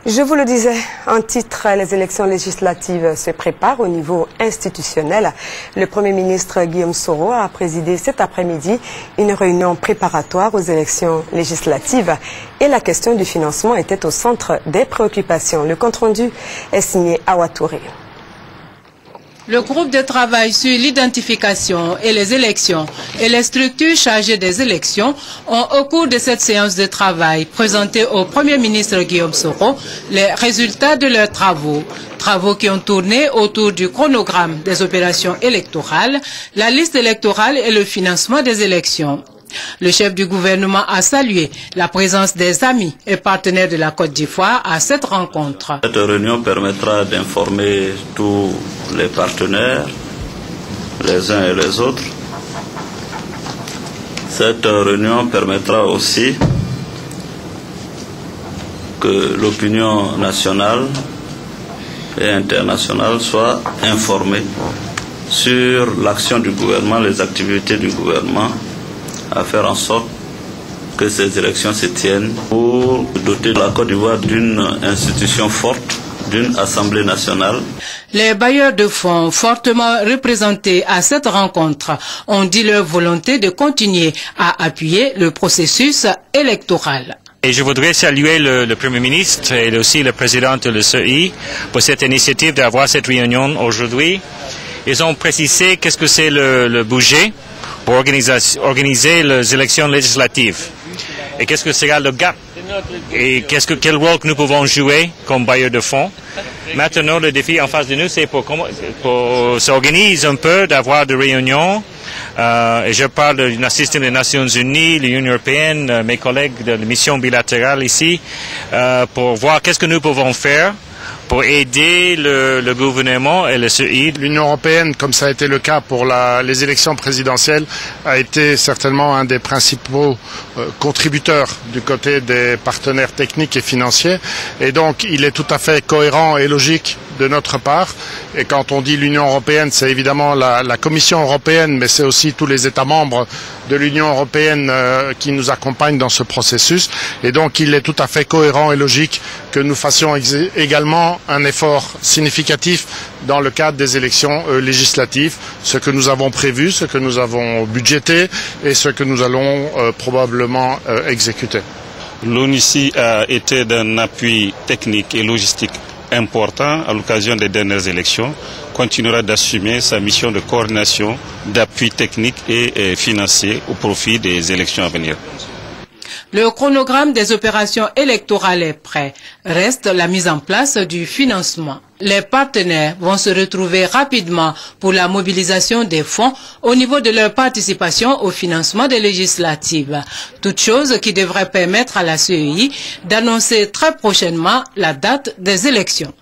Je vous le disais, en titre, les élections législatives se préparent au niveau institutionnel. Le Premier ministre Guillaume Soro a présidé cet après-midi une réunion préparatoire aux élections législatives et la question du financement était au centre des préoccupations. Le compte-rendu est signé Awa Touré. Le groupe de travail sur l'identification et les élections et les structures chargées des élections ont, au cours de cette séance de travail, présenté au Premier ministre Guillaume Soro les résultats de leurs travaux. Travaux qui ont tourné autour du chronogramme des opérations électorales, la liste électorale et le financement des élections. Le chef du gouvernement a salué la présence des amis et partenaires de la Côte d'Ivoire à cette rencontre. Cette réunion permettra d'informer tous les partenaires, les uns et les autres. Cette réunion permettra aussi que l'opinion nationale et internationale soit informée sur l'action du gouvernement, les activités du gouvernement, à faire en sorte que ces élections se tiennent pour doter la Côte d'Ivoire d'une institution forte, d'une Assemblée nationale. Les bailleurs de fonds fortement représentés à cette rencontre ont dit leur volonté de continuer à appuyer le processus électoral. Et je voudrais saluer le Premier ministre et aussi le président de l'ECI pour cette initiative d'avoir cette réunion aujourd'hui. Ils ont précisé qu'est-ce que c'est le budget pour organiser les élections législatives. Et qu'est-ce que sera le gap? Et quel rôle que nous pouvons jouer comme bailleurs de fonds? Maintenant, le défi en face de nous, c'est pour s'organiser un peu, d'avoir des réunions. Et je parle d'un système des Nations Unies, l'Union européenne, mes collègues de la mission bilatérale ici, pour voir qu'est-ce que nous pouvons faire pour aider le gouvernement et le CEI. L'Union européenne, comme ça a été le cas pour les élections présidentielles, a été certainement un des principaux contributeurs du côté des partenaires techniques et financiers. Et donc, il est tout à fait cohérent et logique de notre part. Et quand on dit l'Union européenne, c'est évidemment la Commission européenne, mais c'est aussi tous les États membres de l'Union européenne qui nous accompagnent dans ce processus. Et donc, il est tout à fait cohérent et logique que nous fassions également un effort significatif dans le cadre des élections législatives, ce que nous avons prévu, ce que nous avons budgété et ce que nous allons probablement exécuter. L'ONUCI a été d'un appui technique et logistique important à l'occasion des dernières élections, continuera d'assumer sa mission de coordination, d'appui technique et financier au profit des élections à venir. Le chronogramme des opérations électorales est prêt. Reste la mise en place du financement. Les partenaires vont se retrouver rapidement pour la mobilisation des fonds au niveau de leur participation au financement des législatives. Toute chose qui devrait permettre à la CEI d'annoncer très prochainement la date des élections.